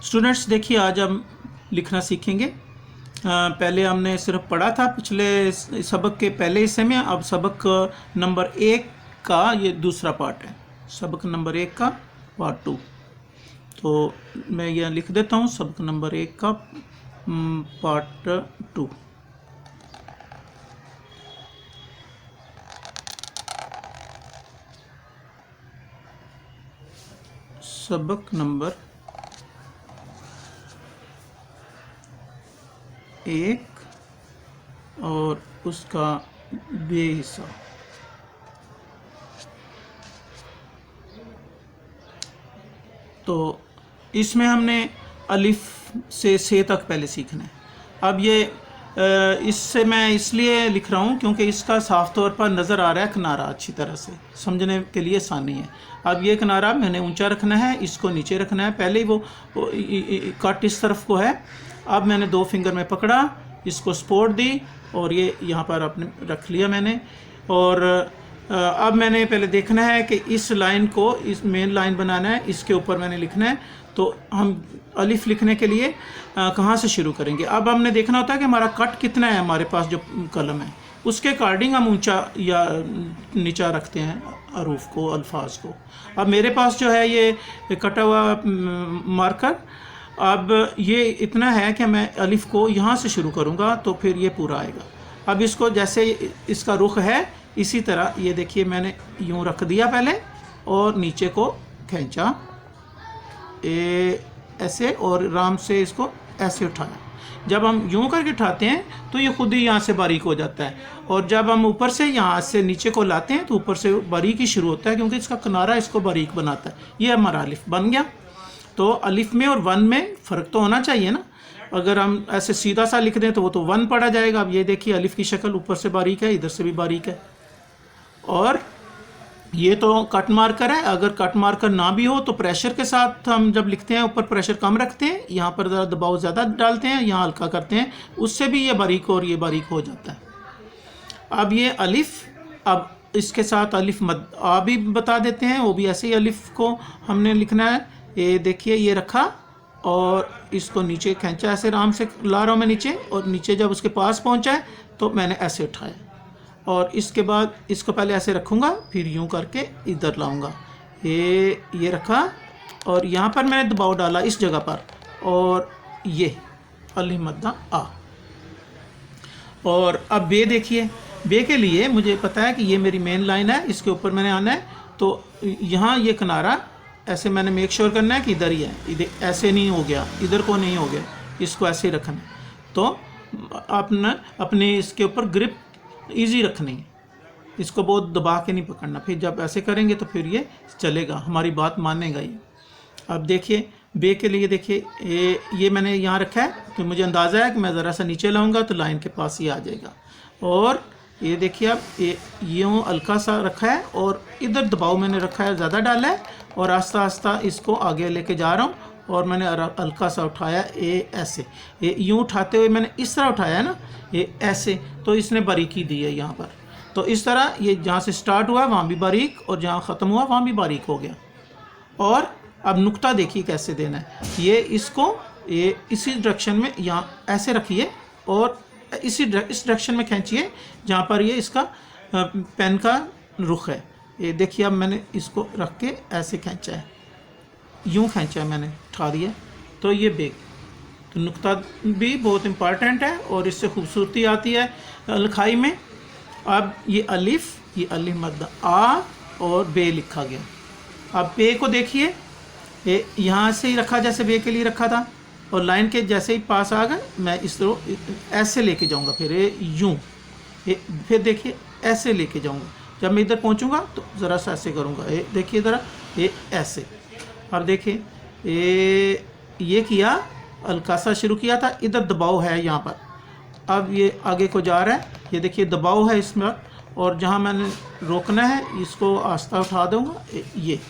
Students देखिए, आज हम लिखना सीखेंगे। पहले हमने सिर्फ पढ़ा था पिछले सबक के पहले हिस्से में। अब सबक नंबर 1 का ये दूसरा पार्ट है, सबक नंबर 1 का पार्ट 2। तो मैं यह लिख देता हूँ, सबक नंबर 1 का पार्ट 2। सबक नंबर 1 और उसका बे हिस्सा। तो इसमें हमने अलिफ से तक पहले सीखना है। अब ये इससे मैं इसलिए लिख रहा हूँ क्योंकि इसका साफ तौर पर नज़र आ रहा है किनारा, अच्छी तरह से समझने के लिए आसानी है। अब ये किनारा मैंने ऊंचा रखना है, इसको नीचे रखना है। पहले ही वो कट इस तरफ को है। अब मैंने 2 फिंगर में पकड़ा, इसको सपोर्ट दी और ये यहाँ पर अपने रख लिया मैंने। और अब मैंने पहले देखना है कि इस लाइन को, इस मेन लाइन बनाना है, इसके ऊपर मैंने लिखना है। तो हम अलिफ लिखने के लिए कहाँ से शुरू करेंगे? अब हमने देखना होता है कि हमारा कट कितना है, हमारे पास जो कलम है उसके अकॉर्डिंग हम ऊंचा या नीचा रखते हैं हरूफ को, अल्फाज को। अब मेरे पास जो है ये कटा हुआ मार्कर, अब ये इतना है कि मैं अलिफ को यहाँ से शुरू करूँगा तो फिर ये पूरा आएगा। अब इसको जैसे इसका रुख है इसी तरह ये देखिए मैंने यूँ रख दिया पहले और नीचे को खींचा ऐसे और आराम से इसको ऐसे उठाया। जब हम यूँ करके उठाते हैं तो ये खुद ही यहाँ से बारीक हो जाता है, और जब हम ऊपर से यहाँ से नीचे को लाते हैं तो ऊपर से बारीक ही शुरू होता है क्योंकि इसका किनारा इसको बारीक बनाता है। ये हमारा अलिफ बन गया। तो अलिफ में और वन में फ़र्क तो होना चाहिए ना। अगर हम ऐसे सीधा सा लिख दें तो वो तो वन पढ़ा जाएगा। अब ये देखिए अलिफ की शक्ल ऊपर से बारीक है, इधर से भी बारीक है। और ये तो कट मार्कर है। अगर कट मार्कर ना भी हो तो प्रेशर के साथ हम जब लिखते हैं ऊपर प्रेशर कम रखते हैं, यहाँ पर ज़रा दबाव ज़्यादा डालते हैं, यहाँ हल्का करते हैं, उससे भी ये बारीक और ये बारीक हो जाता है। अब ये अलिफ, अब इसके साथ अलिफ मद आ भी बता देते हैं, वो भी ऐसे ही अलिफ को हमने लिखना है। ये देखिए ये रखा और इसको नीचे खींचा, ऐसे आराम से ला रहा हूँ मैं नीचे, और नीचे जब उसके पास पहुँचा है तो मैंने ऐसे उठाया और इसके बाद इसको पहले ऐसे रखूँगा, फिर यूँ करके इधर लाऊँगा। ये रखा और यहाँ पर मैंने दबाव डाला इस जगह पर, और ये अलिफ मद्दा आ। और अब बे देखिए, बे के लिए मुझे पता है कि ये मेरी मेन लाइन है, इसके ऊपर मैंने आना है। तो यहाँ ये किनारा ऐसे मैंने मेक श्योर करना है कि इधर ही है, इधर ऐसे नहीं हो गया, इधर को नहीं हो गया, इसको ऐसे ही रखना है। तो अपने इसके ऊपर ग्रिप इजी रखनी है, इसको बहुत दबा के नहीं पकड़ना। फिर जब ऐसे करेंगे तो फिर ये चलेगा, हमारी बात मानेगा ये। अब देखिए बे के लिए देखिए ये मैंने यहाँ रखा है कि मुझे अंदाज़ा है कि मैं ज़रा सा नीचे लाऊंगा तो लाइन के पास ही आ जाएगा। और ये देखिए अब ये यूँ हल्का सा रखा है और इधर दबाव मैंने रखा है, ज़्यादा डाला है, और आस्ता आस्ता इसको आगे लेके जा रहा हूँ। और मैंने हल्का सा उठाया, ये ऐसे, ये यूँ उठाते हुए मैंने इस तरह उठाया है ना, ये ऐसे, तो इसने बारीकी दी है यहाँ पर। तो इस तरह ये जहाँ से स्टार्ट हुआ वहाँ भी बारीक और जहाँ ख़त्म हुआ वहाँ भी बारीक हो गया। और अब नुक्ता देखिए कैसे देना है। ये इसको ये इसी डायरेक्शन में यहाँ ऐसे रखिए और इस डायरेक्शन में खींचिए जहाँ पर ये इसका पेन का रुख है। ये देखिए अब मैंने इसको रख के ऐसे खींचा है, यूँ खींचा है मैंने, उठा दिया। तो ये बेग, तो नुक्ता भी बहुत इम्पॉर्टेंट है और इससे खूबसूरती आती है लिखाई में। अब ये अलिफ मद्दा आ और बे लिखा गया। अब बे को देखिए, ये यहाँ से ही रखा जैसे बे के लिए रखा था, और लाइन के जैसे ही पास आ गए मैं इस तरह ऐसे लेके जाऊँगा, फिर ये यूँ, ये फिर देखिए ऐसे लेके जाऊँगा। जब मैं इधर पहुँचूँगा तो ज़रा सा ऐसे करूँगा, ये देखिए ज़रा, ये ऐसे। अब देखिए ये किया, हल्का सा शुरू किया था, इधर दबाव है यहाँ पर, अब ये आगे को जा रहा है, ये देखिए दबाव है इसमें, और जहाँ मैंने रोकना है इसको आस्ता उठा दूँगा ये।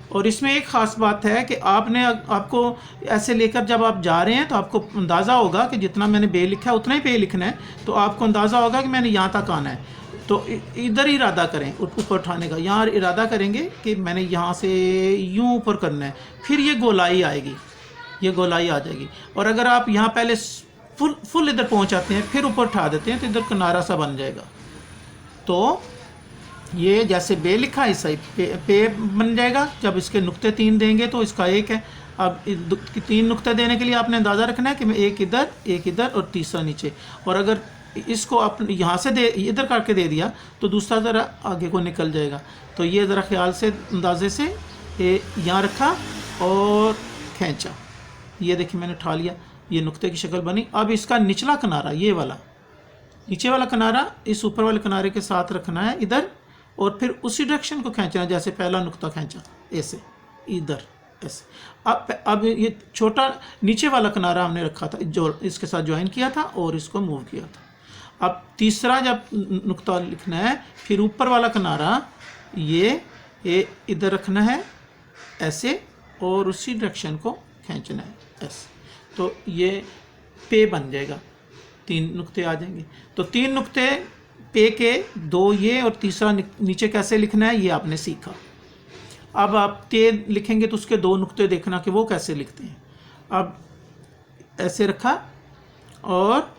और इसमें एक ख़ास बात है कि आपको ऐसे लेकर जब आप जा रहे हैं तो आपको अंदाज़ा होगा कि जितना मैंने बे लिखा है उतना ही बे लिखना है। तो आपको अंदाज़ा होगा कि मैंने यहाँ तक आना है, तो इधर ही इरादा करें ऊपर उठाने का। यहाँ इरादा करेंगे कि मैंने यहाँ से यूँ ऊपर करना है, फिर ये गोलाई आएगी, ये गोलाई आ जाएगी। और अगर आप यहाँ पहले फुल इधर पहुँच आते हैं फिर ऊपर उठा देते हैं तो इधर किनारा सा बन जाएगा। तो ये जैसे बे लिखा इस साइड पे बन जाएगा। जब इसके नुक्ते 3 देंगे तो इसका 1 है। अब 3 नुक्ते देने के लिए आपने अंदाज़ा रखना है कि मैं एक इधर और तीसरा नीचे। और अगर इसको आप यहाँ से इधर करके दे दिया तो दूसरा ज़रा आगे को निकल जाएगा। तो ये ज़रा ख्याल से अंदाजे से यहाँ रखा और खींचा, ये देखिए मैंने उठा लिया, ये नुक्ते की शक्ल बनी। अब इसका निचला किनारा, ये वाला नीचे वाला किनारा इस ऊपर वाले किनारे के साथ रखना है इधर, और फिर उसी डायरेक्शन को खींचना है जैसे पहला नुक्ता खींचा, ऐसे इधर ऐसे। अब ये छोटा नीचे वाला किनारा हमने रखा था जो इसके साथ ज्वाइन किया था और इसको मूव किया था। अब तीसरा जब नुक्ता लिखना है फिर ऊपर वाला किनारा ये इधर रखना है ऐसे और उसी डायरेक्शन को खींचना है ऐसे। तो ये पे बन जाएगा, 3 नुक्ते आ जाएंगे। तो 3 नुक्ते पे के 2 ये और तीसरा नीचे कैसे लिखना है ये आपने सीखा। अब आप ते लिखेंगे तो उसके 2 नुक्ते देखना कि वो कैसे लिखते हैं। अब ऐसे रखा और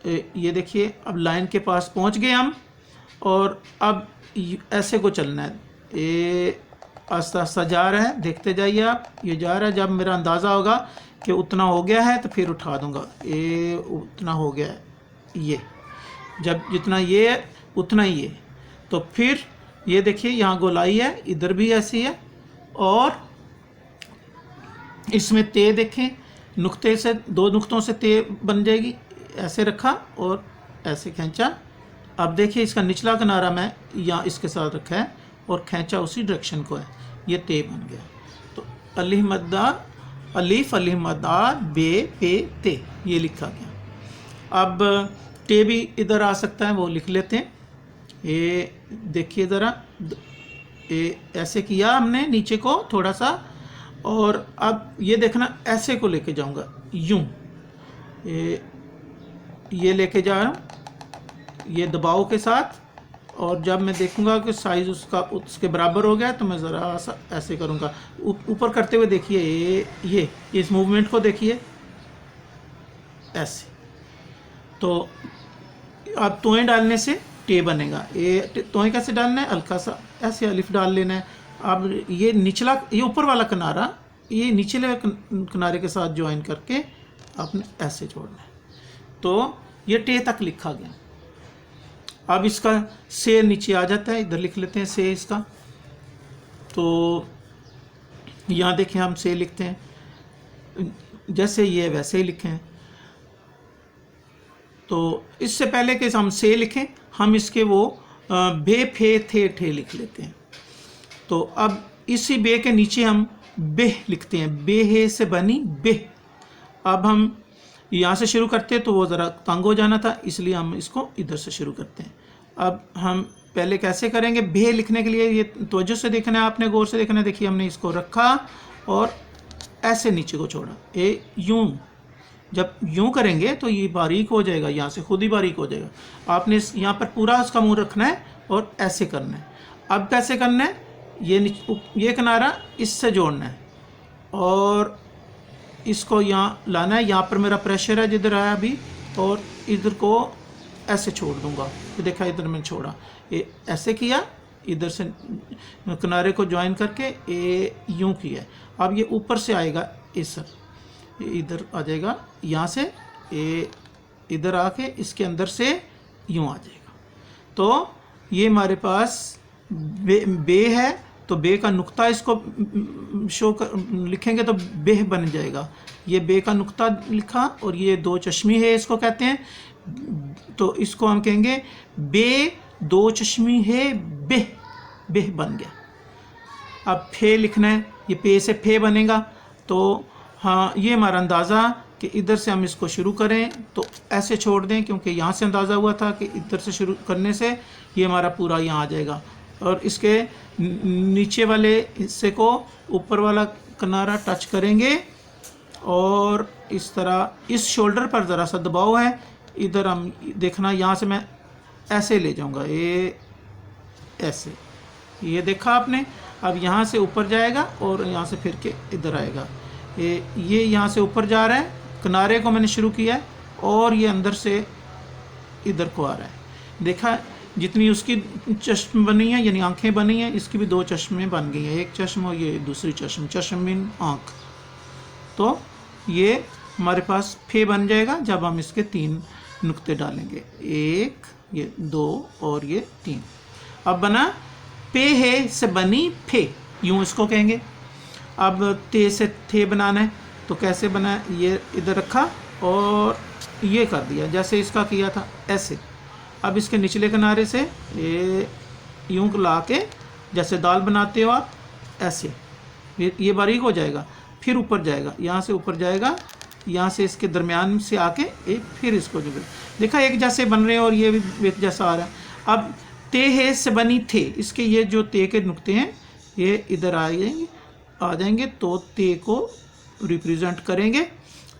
ये देखिए अब लाइन के पास पहुंच गए हम, और अब ऐसे को चलना है। ये आस्ता आस्ता जा रहा है, देखते जाइए आप, ये जा रहा है। जब मेरा अंदाज़ा होगा कि उतना हो गया है तो फिर उठा दूंगा, ये उतना हो गया है, ये जब जितना ये है उतना ही है। तो फिर ये देखिए यहाँ गोलाई है, इधर भी ऐसी है, और इसमें ते देखें, नुक्ते से 2 नुक्तों से ते बन जाएगी। ऐसे रखा और ऐसे खींचा। अब देखिए इसका निचला किनारा मैं यहाँ इसके साथ रखा है और खींचा उसी डायरेक्शन को है, ये ते बन गया। तो अलिफ मद्दा अलिफ अलिफ मद्दा बे पे ते ये लिखा गया। अब ते भी इधर आ सकता है, वो लिख लेते हैं। ये देखिए ज़रा, ये ऐसे किया हमने नीचे को थोड़ा सा, और अब ये देखना ऐसे को लेके जाऊंगा यूं, ये लेके जा रहा हूँ ये दबाव के साथ। और जब मैं देखूंगा कि साइज़ उसके बराबर हो गया तो मैं ज़रा सा ऐसे करूँगा ऊपर करते हुए। देखिए ये इस मूवमेंट को देखिए ऐसे। तो अब तोएं डालने से टे बनेगा। ये तोएं कैसे डालना है, हल्का सा ऐसे अलिफ डाल लेना है। अब ये निचला, ये ऊपर वाला किनारा ये निचले किनारे के साथ ज्वाइन करके आपने ऐसे जोड़ना है। तो ये टे तक लिखा गया। अब इसका से नीचे आ जाता है, इधर लिख लेते हैं से इसका। तो यहाँ देखें हम से लिखते हैं जैसे ये वैसे ही लिखें। तो इससे पहले कि हम से लिखें हम इसके वो बे फे थे ठे लिख लेते हैं। तो अब इसी बे के नीचे हम बेह लिखते हैं, बे से बनी बेह। अब हम यहाँ से शुरू करते तो वो ज़रा तंग हो जाना था, इसलिए हम इसको इधर से शुरू करते हैं। अब हम पहले कैसे करेंगे, बे लिखने के लिए ये तवज्जो से देखना है आपने, गौर से देखना है। देखिए हमने इसको रखा और ऐसे नीचे को छोड़ा, ये यूं। जब यूं करेंगे तो ये बारीक हो जाएगा, यहाँ से खुद ही बारीक हो जाएगा। आपने यहाँ पर पूरा उसका मुंह रखना है और ऐसे करना है। अब कैसे करना है, ये किनारा इससे जोड़ना है और इसको यहाँ लाना है। यहाँ पर मेरा प्रेशर है जिधर आया अभी, और इधर को ऐसे छोड़ दूंगा। ये देखा इधर मैंने छोड़ा, ये ऐसे किया, इधर से किनारे को ज्वाइन करके ये यूं किया। अब ये ऊपर से आएगा, इस इधर आ जाएगा, यहाँ से ये इधर आके इसके अंदर से यूं आ जाएगा। तो ये हमारे पास बे है, तो बे का नुक्ता इसको शो लिखेंगे तो बेह बन जाएगा। ये बे का नुक्ता लिखा और ये 2 चश्मी है इसको कहते हैं। तो इसको हम कहेंगे बे 2 चश्मी है बेह, बेह बन गया। अब फे लिखना है, ये पे से फे बनेगा। तो हाँ, ये हमारा अंदाज़ा कि इधर से हम इसको शुरू करें तो ऐसे छोड़ दें, क्योंकि यहाँ से अंदाज़ा हुआ था कि इधर से शुरू करने से ये हमारा पूरा यहाँ आ जाएगा। और इसके नीचे वाले हिस्से को ऊपर वाला किनारा टच करेंगे और इस तरह इस शोल्डर पर ज़रा सा दबाव है, इधर हम देखना, यहाँ से मैं ऐसे ले जाऊँगा, ये ऐसे, ये देखा आपने। अब यहाँ से ऊपर जाएगा और यहाँ से फिर के इधर आएगा। ये यहाँ से ऊपर जा रहा है, किनारे को मैंने शुरू किया है और ये अंदर से इधर को आ रहा है। देखा जितनी उसकी चश्म बनी है यानी आंखें बनी हैं, इसकी भी 2 चश्मे बन गई हैं, एक चश्म और ये दूसरी चश्म, चश्म मीन आँख। तो ये हमारे पास फे बन जाएगा जब हम इसके 3 नुक्ते डालेंगे, 1, ये 2 और ये 3। अब बना पे है से बनी फे, यूँ इसको कहेंगे। अब ते से थे बनाना है तो कैसे बना, ये इधर रखा और ये कर दिया जैसे इसका किया था ऐसे। अब इसके निचले किनारे से ये यूँ ला के जैसे दाल बनाते हो आप ऐसे, ये बारीक हो जाएगा, फिर ऊपर जाएगा, यहाँ से ऊपर जाएगा, यहाँ से इसके दरमियान से आके एक फिर इसको जो देखा एक जैसे बन रहे हैं और ये भी एक जैसा आ रहा है। अब ते है से बनी थे, इसके ये जो ते के नुक्ते हैं ये इधर आ जाएंगे तो ते को रिप्रेजेंट करेंगे।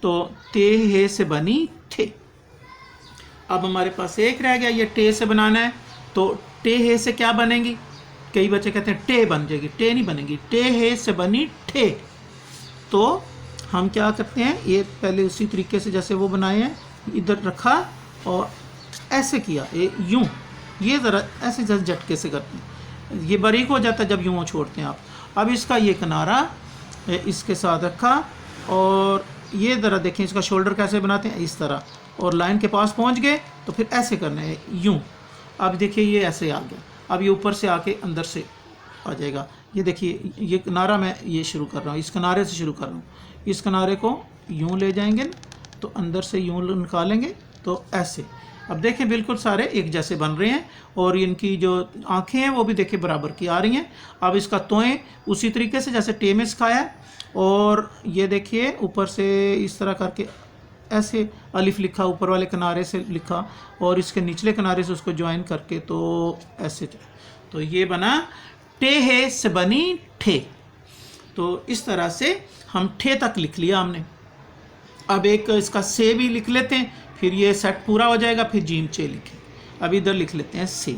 तो ते है से बनी थे। अब हमारे पास एक रह गया, ये टे से बनाना है तो टे है से क्या बनेगी, कई बच्चे कहते हैं टे बन जाएगी, टे नहीं बनेगी, टे है से बनी ठे। तो हम क्या करते हैं, ये पहले उसी तरीके से जैसे वो बनाए हैं इधर रखा और ऐसे किया, ये यूँ, ये ज़रा ऐसे जैसे झटके से करते हैं, ये बारीक हो जाता है जब यूँ छोड़ते हैं आप। अब इसका ये किनारा इसके साथ रखा और ये ज़रा देखें इसका शोल्डर कैसे बनाते हैं, इस तरह, और लाइन के पास पहुँच गए तो फिर ऐसे करना है यूँ। अब देखिए ये ऐसे आ गया, अब ये ऊपर से आके अंदर से आ जाएगा। ये देखिए ये किनारा मैं ये शुरू कर रहा हूँ, इस किनारे से शुरू कर रहा हूँ, इस किनारे को यूँ ले जाएंगे तो अंदर से यूँ निकालेंगे तो ऐसे। अब देखें बिल्कुल सारे एक जैसे बन रहे हैं और इनकी जो आंखें हैं वो भी देखिए बराबर की आ रही हैं। अब इसका तोएं उसी तरीके से जैसे टे में सिखाया है और ये देखिए ऊपर से इस तरह करके ऐसे अलिफ लिखा, ऊपर वाले किनारे से लिखा और इसके निचले किनारे से उसको ज्वाइन करके तो ऐसे। तो ये बना टे है से बनी ठे। तो इस तरह से हम ठे तक लिख लिया हमने। अब एक इसका से भी लिख लेते हैं, फिर ये सेट पूरा हो जाएगा, फिर जीम चे लिखें। अब इधर लिख लेते हैं से।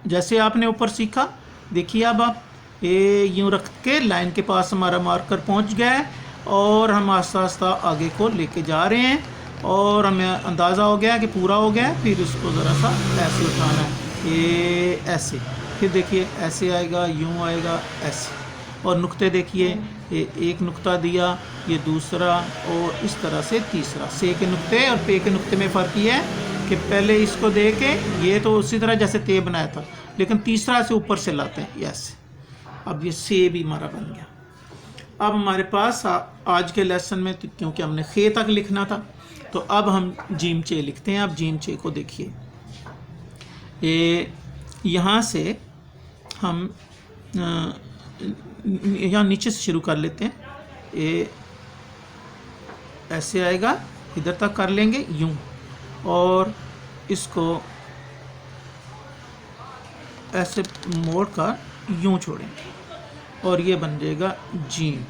जैसे आपने ऊपर सीखा, देखिए अब आप ये यूँ रख के लाइन के पास हमारा मार्कर पहुंच गया है और हम आस्ता आस्ता आगे को लेके जा रहे हैं और हमें अंदाज़ा हो गया कि पूरा हो गया है। फिर इसको ज़रा सा ऐसे उठाना है, ये ऐसे, फिर देखिए ऐसे आएगा, यूँ आएगा, ऐसे। और नुक्ते देखिए, ये एक नुक्ता दिया, ये दूसरा और इस तरह से तीसरा। से के नुक्ते और पे के नुक्ते में फ़र्क ये है कि पहले इसको दे के ये तो उसी तरह जैसे ते बनाया था, लेकिन तीसरा से ऊपर से लाते हैं ऐसे। अब ये से भी हमारा बन गया। अब हमारे पास आज के लेसन में तो क्योंकि हमने खे तक लिखना था तो अब हम जीम चे लिखते हैं। अब जीम चे को देखिए, ये यहाँ से हम यहाँ नीचे से शुरू कर लेते हैं। ये ऐसे आएगा, इधर तक कर लेंगे यूँ और इसको ऐसे मोड़ कर यूँ छोड़ेंगे और ये बन जाएगा जीम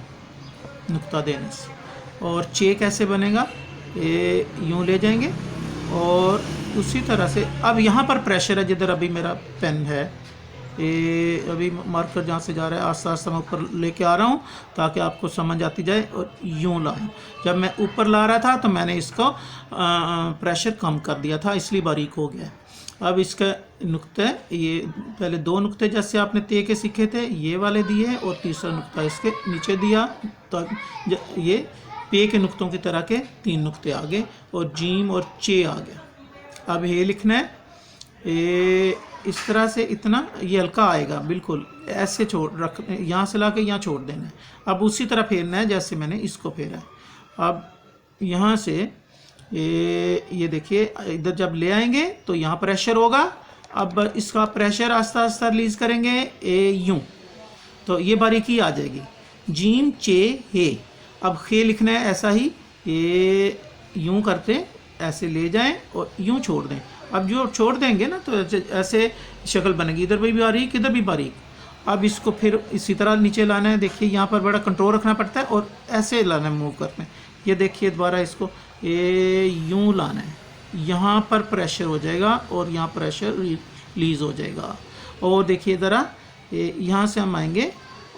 नुक्ता देने से। और चे कैसे बनेगा, ये यूँ ले जाएंगे और उसी तरह से। अब यहाँ पर प्रेशर है, जिधर अभी मेरा पेन है, ये अभी मार्कर जहाँ से जा रहा है आस्ता आस्ता मैं ऊपर लेके आ रहा हूँ ताकि आपको समझ आती जाए। और यूँ लाएं, जब मैं ऊपर ला रहा था तो मैंने इसको प्रेशर कम कर दिया था, इसलिए बारीक हो गया। अब इसका नुक्ते, ये पहले 2 नुक्ते जैसे आपने ते के सीखे थे ये वाले दिए और तीसरा नुक्ता इसके नीचे दिया, तो ये पे के नुक्तों की तरह के 3 नुक्ते आ गए और जीम और चे आ गया। अब ये लिखना है, ये इस तरह से इतना ये हल्का आएगा, बिल्कुल ऐसे छोड़ रख, यहाँ से ला के यहाँ छोड़ देना है। अब उसी तरह फेरना है जैसे मैंने इसको फेरा है। अब यहाँ से ये देखिए इधर जब ले आएंगे तो यहाँ प्रेशर होगा। अब इसका प्रेशर आस्ता आस्ता रिलीज़ करेंगे यूँ, तो ये बारीकी आ जाएगी। जीम चे हे। अब खे लिखना है ऐसा ही, ये यूँ करते ऐसे ले जाएं और यूँ छोड़ दें। अब जो छोड़ देंगे ना तो ऐसे शक्ल बनेगी, इधर भी बारीक इधर भी बारीक। अब इसको फिर इसी तरह नीचे लाना है। देखिए यहाँ पर बड़ा कंट्रोल रखना पड़ता है और ऐसे लाना है, मूव करना है। ये देखिए दोबारा इसको ये यूँ लाना है, यहाँ पर प्रेशर हो जाएगा और यहाँ प्रेशर रिलीज़ हो जाएगा। और देखिए ज़रा यहाँ से हम आएंगे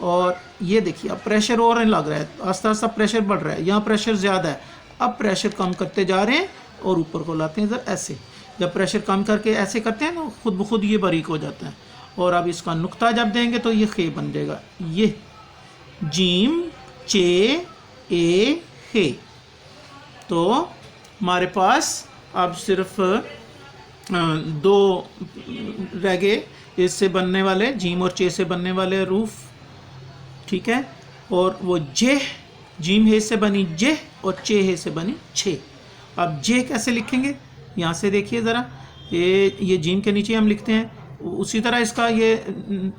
और ये देखिए अब प्रेशर और नहीं लग रहा है, आस्ता आस्ता प्रेशर बढ़ रहा है, यहाँ प्रेशर ज़्यादा है, अब प्रेशर कम करते जा रहे हैं और ऊपर को लाते हैं इधर ऐसे। जब प्रेशर कम करके ऐसे करते हैं तो खुद ब खुद ये बारीक हो जाता है। और अब इसका नुक्ता जब देंगे तो ये खे बन जाएगा, ये जीम चे ए हे। तो हमारे पास अब सिर्फ दो रह गए इससे बनने वाले, जीम और चे से बनने वाले रूफ, ठीक है। और वो जे, जीम हे से बनी जे और चे हे से बनी छे। अब जे कैसे लिखेंगे, यहाँ से देखिए ज़रा, ये जीम के नीचे हम लिखते हैं, उसी तरह इसका ये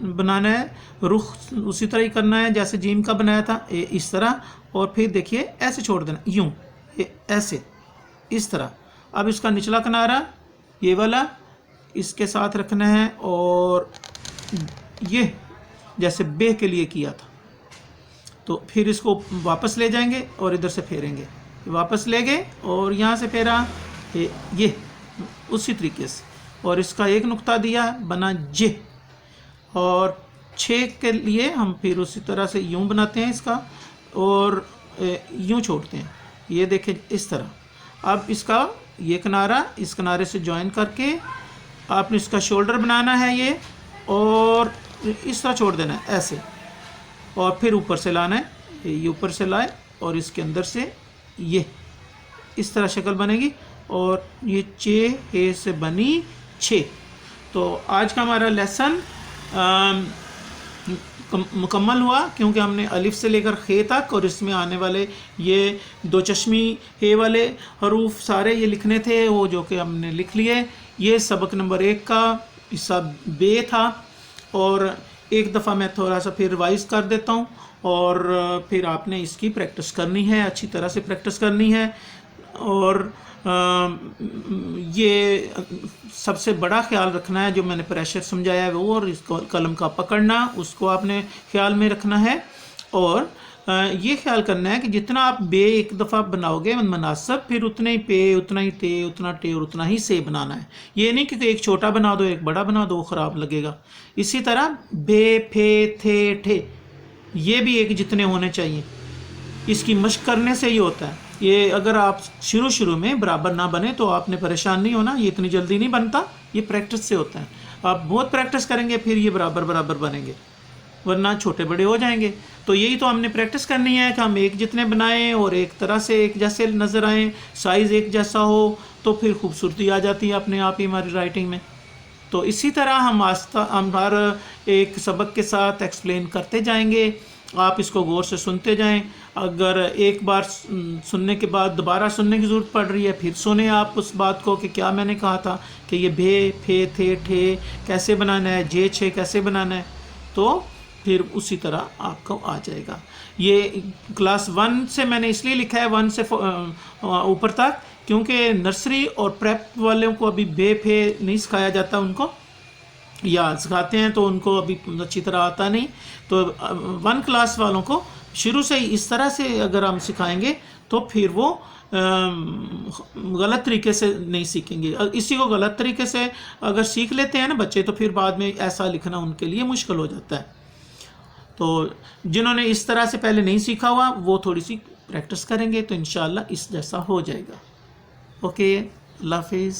बनाना है, रुख उसी तरह ही करना है जैसे जीम का बनाया था, इस तरह। और फिर देखिए ऐसे छोड़ देना, यूँ ऐसे इस तरह। अब इसका निचला किनारा ये वाला इसके साथ रखना है, और ये जैसे बे के लिए किया था। तो फिर इसको वापस ले जाएंगे और इधर से फेरेंगे, वापस ले गए और यहाँ से फेरा, ये उसी तरीके से। और इसका एक नुक्ता दिया बना जे, और छे के लिए हम फिर उसी तरह से यूं बनाते हैं इसका, और यूं छोड़ते हैं, ये देखें इस तरह। अब इसका ये किनारा इस किनारे से ज्वाइन करके आपने इसका शोल्डर बनाना है ये, और इस तरह छोड़ देना है ऐसे, और फिर ऊपर से लाना है, ये ऊपर से लाए और इसके अंदर से ये इस तरह शक्ल बनेगी, और ये चे हे से बनी छे। तो आज का हमारा लेसन मुकम्मल हुआ, क्योंकि हमने अलिफ से लेकर खे तक और इसमें आने वाले ये दो चश्मी हे वाले हरूफ सारे ये लिखने थे, वो जो कि हमने लिख लिए। ये सबक नंबर 1 का हिस्सा बे था, और एक दफ़ा मैं थोड़ा सा फिर रिवाइज कर देता हूँ, और फिर आपने इसकी प्रैक्टिस करनी है, अच्छी तरह से प्रैक्टिस करनी है। और ये सबसे बड़ा ख्याल रखना है, जो मैंने प्रेशर समझाया है वो, और इसको कलम का पकड़ना उसको आपने ख्याल में रखना है। और ये ख्याल करना है कि जितना आप बे एक दफ़ा बनाओगे मुनासिब, फिर उतने ही पे, उतना ही ते, उतना टे और उतना ही से बनाना है। ये नहीं कि एक छोटा बना दो एक बड़ा बना दो, ख़राब लगेगा। इसी तरह बे, फे, थे, ठे ये भी एक जितने होने चाहिए। इसकी मशक करने से ही होता है। ये अगर आप शुरू में बराबर ना बने तो आपने परेशान नहीं होना, ये इतनी जल्दी नहीं बनता, ये प्रैक्टिस से होता है। आप बहुत प्रैक्टिस करेंगे फिर ये बराबर बनेंगे, वरना छोटे बड़े हो जाएंगे। तो यही तो हमने प्रैक्टिस करनी है कि हम एक जितने बनाएं और एक तरह से एक जैसे नज़र आएँ, साइज़ एक जैसा हो, तो फिर खूबसूरती आ जाती है अपने आप ही हमारी राइटिंग में। तो इसी तरह हम हर एक सबक के साथ एक्सप्लेन करते जाएंगे, आप इसको गौर से सुनते जाएं। अगर एक बार सुनने के बाद दोबारा सुनने की ज़रूरत पड़ रही है, फिर सुने आप उस बात को कि क्या मैंने कहा था कि ये भे, फे, थे, ठे कैसे बनाना है, जे, छे कैसे बनाना है, तो फिर उसी तरह आपको आ जाएगा। ये क्लास 1 से मैंने इसलिए लिखा है 1 से ऊपर तक, क्योंकि नर्सरी और प्रेप वालों को अभी बे, फे नहीं सिखाया जाता, उनको या सिखाते हैं तो उनको अभी अच्छी तरह आता नहीं। तो 1 क्लास वालों को शुरू से ही इस तरह से अगर हम सिखाएंगे तो फिर वो गलत तरीके से नहीं सीखेंगे। इसी को गलत तरीके से अगर सीख लेते हैं ना बच्चे, तो फिर बाद में ऐसा लिखना उनके लिए मुश्किल हो जाता है। तो जिन्होंने इस तरह से पहले नहीं सीखा हुआ वो थोड़ी सी प्रैक्टिस करेंगे तो इंशाल्लाह इस जैसा हो जाएगा। ओके, अल्लाह हाफिज़।